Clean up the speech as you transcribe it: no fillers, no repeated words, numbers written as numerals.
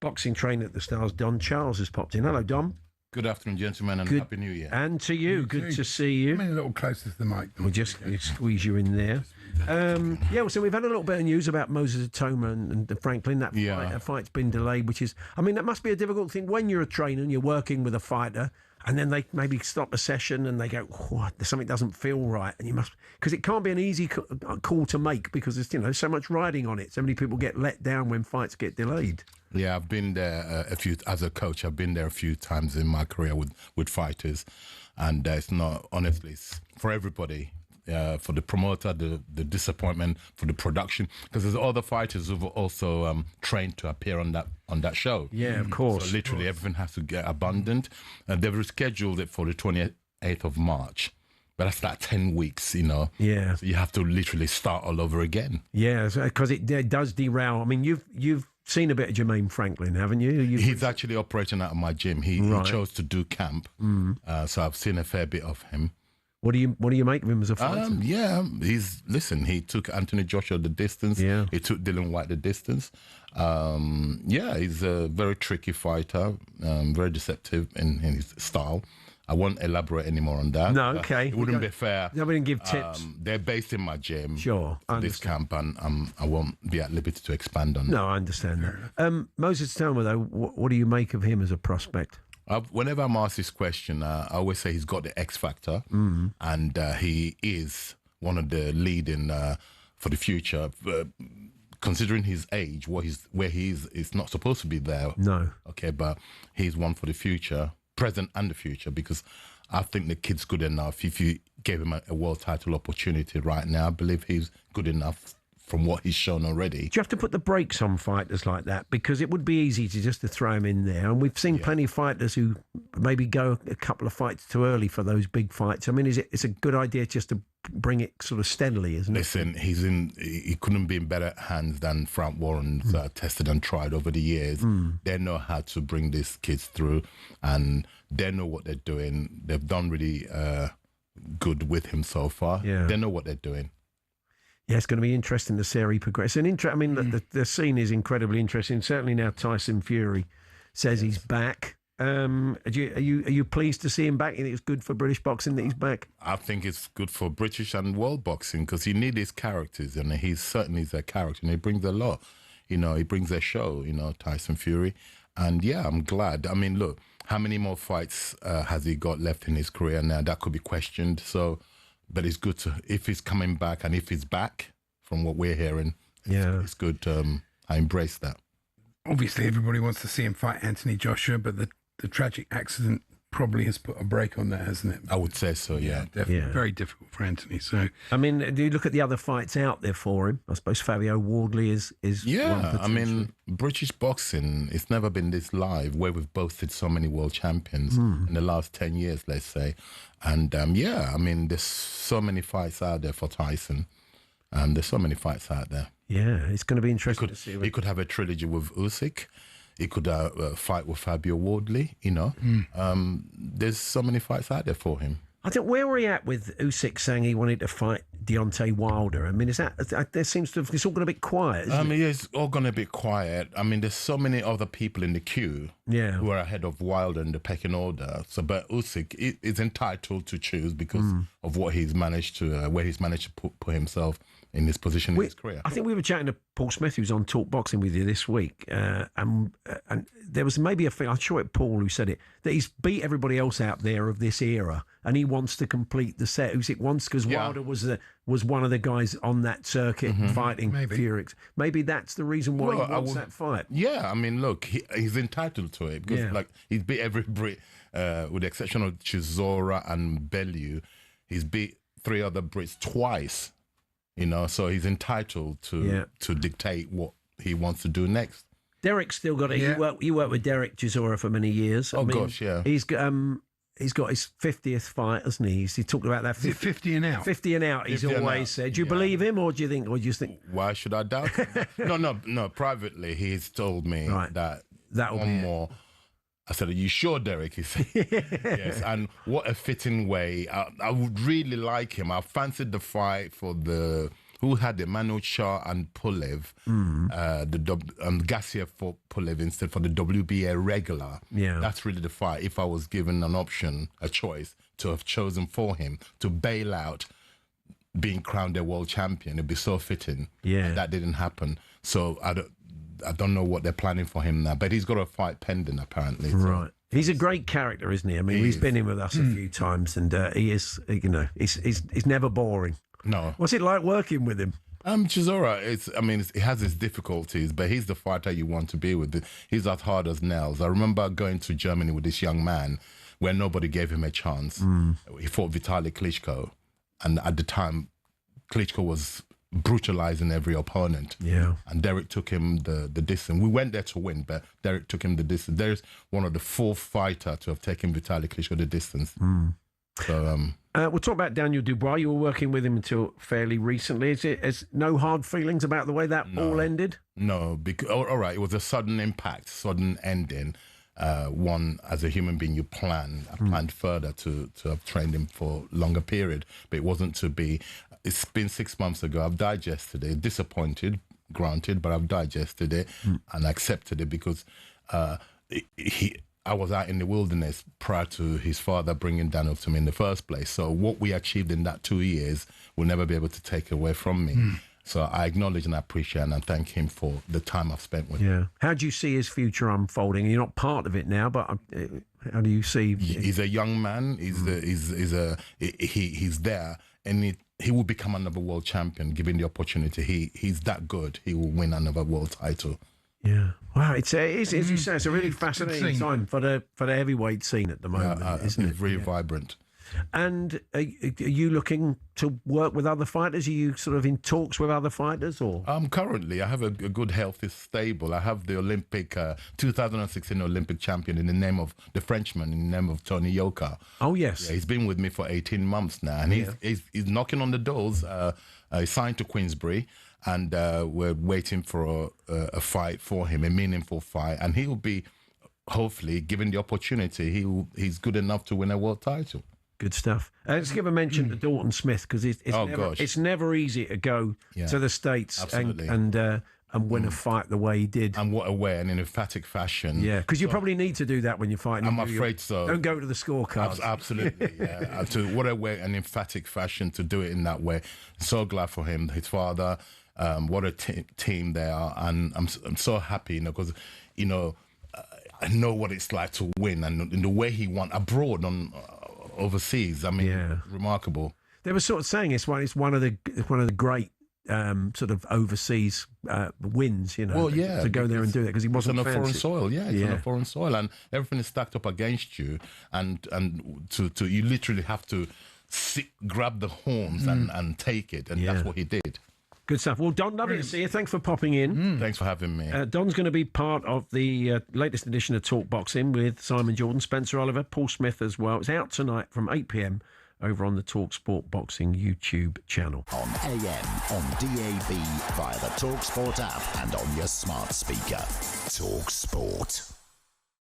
boxing trainer at the Stars, Don Charles, has popped in. Hello, Dom. Good afternoon, gentlemen, and Happy New Year. And to you. Good to see you. Come in a little closer to the mic. We'll just squeeze you in there. So we've had a little bit of news about Moses Atoma and Franklin. That fight's been delayed, which is, that must be a difficult thing when you're a trainer and you're working with a fighter, and then they maybe stop a session and they go, something doesn't feel right, and you must, because it can't be an easy call to make because there's so much riding on it. So many people get let down when fights get delayed. Yeah, I've been there as a coach. I've been there a few times in my career with fighters, and it's not, honestly, it's for everybody. For the promoter, the disappointment, for the production, because there's other fighters who've also trained to appear on that show. Yeah, of course. So literally everything has to get abandoned. They've rescheduled it for the 28th of March. But that's like 10 weeks, Yeah. So you have to literally start all over again. Yeah, because it does derail. You've seen a bit of Jermaine Franklin, haven't you? He's actually operating out of my gym. He chose to do camp. So I've seen a fair bit of him. What do you make of him as a fighter? He took Anthony Joshua the distance. Yeah. He took Dylan White the distance. He's a very tricky fighter, very deceptive in his style. I won't elaborate any more on that. No, okay. It wouldn't be fair. No, we didn't give tips. They're based in my gym. Sure, I this camp, and I won't be at liberty to expand on that. No, I understand that. Moses Atoma, though, what do you make of him as a prospect? Whenever I'm asked this question, I always say he's got the X factor, and he is one of the leading for the future. Considering his age, where he is, it's not supposed to be there. No. Okay, but he's one for the future, present and the future, because I think the kid's good enough. If you gave him a world title opportunity right now, I believe he's good enough from what he's shown already. Do you have to put the brakes on fighters like that? Because it would be easy to throw him in there. And we've seen plenty of fighters who maybe go a couple of fights too early for those big fights. It's a good idea just to bring it sort of steadily, isn't it? Listen, he couldn't be in better hands than Frank Warren's tested and tried over the years. They know how to bring these kids through, and they know what they're doing. They've done really good with him so far. Yeah. They know what they're doing. Yeah, it's going to be interesting to see how he progresses. The scene is incredibly interesting. Certainly now Tyson Fury says he's back. Are you pleased to see him back? You think it's good for British boxing that he's back? I think it's good for British and world boxing because he needs his characters, and he's certainly a character, and he brings a lot. He brings a show, Tyson Fury. And yeah, I'm glad. Look, how many more fights has he got left in his career now? That could be questioned. So... But it's good if he's coming back, and if he's back, from what we're hearing, it's good. I embrace that. Obviously, everybody wants to see him fight Anthony Joshua, but the tragic accident probably has put a break on that, hasn't it? I would say so, yeah. Definitely. Very difficult for Anthony. So, do you look at the other fights out there for him? I suppose Fabio Wardley is one. British boxing, it's never been this live, where we've boasted so many world champions in the last 10 years, let's say. And there's so many fights out there for Tyson. There's so many fights out there. Yeah, it's going to be interesting to see. He could have a trilogy with Usyk. He could fight with Fabio Wardley. There's so many fights out there for him. I think where are we at with Usyk saying he wanted to fight Deontay Wilder? Is that there seems to have, it's all gone a bit quiet, isn't it? It's all gone a bit quiet. There's so many other people in the queue who are ahead of Wilder in the pecking order. So, but Usyk is entitled to choose because of what he's managed to, where he's managed to put himself in this position in his career. I think we were chatting to Paul Smith, who's on Talk Boxing with you this week, and there was maybe a thing, I'm sure it Paul who said it, that he's beat everybody else out there of this era, and he wants to complete the set. Usyk wants, because Wilder was one of the guys on that circuit fighting Fury. Maybe that's the reason why he wants that fight. Yeah, look, he's entitled to it because he's beat every Brit, with the exception of Chisora and Bellew. He's beat 3 other Brits twice. So he's entitled to dictate what he wants to do next. Derek's still got it. You worked with Derek Chisora for many years. Gosh, yeah. He's got his 50th fight, hasn't he? He talked about that. 50 and out. 50 and out. He's always said. Do you believe him, or do you think? Why should I doubt him? No. Privately, he's told me that one more. I said, "Are you sure, Derek?" He said, "Yes." And what a fitting way! I would really like him. I fancied the fight for the who had Emmanuel Shah and Pulev, Gassiev for Pulev instead for the WBA regular. Yeah. That's really the fight. If I was given an option, a choice to have chosen for him to bail out being crowned a world champion, it'd be so fitting. Yeah. That didn't happen. So I don't know what they're planning for him now, but he's got a fight pending apparently. Right. He's a great character, isn't he? I mean, he's been in with us a few times, and he is, he's never boring. No. What's it like working with him? Chisora, he has his difficulties, but he's the fighter you want to be with. He's as hard as nails. I remember going to Germany with this young man where nobody gave him a chance. He fought Vitaly Klitschko, and at the time, Klitschko was brutalizing every opponent. Yeah. And Derek took him the distance. We went there to win, but Derek took him the distance. There's one of the 4 fighters to have taken Vitaly Klitschko the distance. So we'll talk about Daniel Dubois. You were working with him until fairly recently. Is no hard feelings about the way that all ended? No, because all right, it was a sudden impact, sudden ending. One, as a human being, you plan. I planned further to have trained him for a longer period, but it wasn't to be. It's been 6 months ago. I've digested it. Disappointed, granted, but I've digested it and accepted it because I was out in the wilderness prior to his father bringing Daniel to me in the first place. So what we achieved in that 2 years will never be able to take away from me. So I acknowledge and appreciate and I thank him for the time I've spent with him. How do you see his future unfolding? You're not part of it now, but how do you see? He's a young man. He's there, and he will become another world champion given the opportunity. He's that good. He will win another world title. Yeah. Wow. It's as you say, it's a really fascinating time for the heavyweight scene at the moment, isn't it? It's really vibrant. And are you looking to work with other fighters? Are you sort of in talks with other fighters, or? Currently, I have a good, healthy stable. I have the Olympic 2016 Olympic champion in the name of the Frenchman, in the name of Tony Yoka. Oh yes, yeah, he's been with me for 18 months now, and he's knocking on the doors. He's signed to Queensbury, and we're waiting for a fight for him, a meaningful fight, and he will be, hopefully, given the opportunity, he's good enough to win a world title. Good stuff. Let's give a mention to Dalton Smith, because it's never easy to go to the States and win a fight the way he did. And what a way, and in emphatic fashion. Yeah, because you probably need to do that when you're fighting. I'm afraid so. Don't go to the scorecards. Absolutely, yeah. What a way, an emphatic fashion to do it in that way. So glad for him, his father, what a team they are. And I'm so happy, because, I know what it's like to win, and the way he won abroad overseas. I mean, remarkable. They were sort of saying it's one of the great sort of overseas wins, Well, yeah, to go there and do that, because he wasn't on a foreign soil. It's on a foreign soil, and everything is stacked up against you, and to you literally have to grab the horns and take it, and that's what he did. Good stuff. Well, Don, lovely to see you. Thanks for popping in. Thanks for having me. Don's going to be part of the latest edition of Talk Boxing with Simon Jordan, Spencer Oliver, Paul Smith as well. It's out tonight from 8 p.m. over on the talkSPORT Boxing YouTube channel. On AM, on DAB, via the talkSPORT app and on your smart speaker. talkSPORT.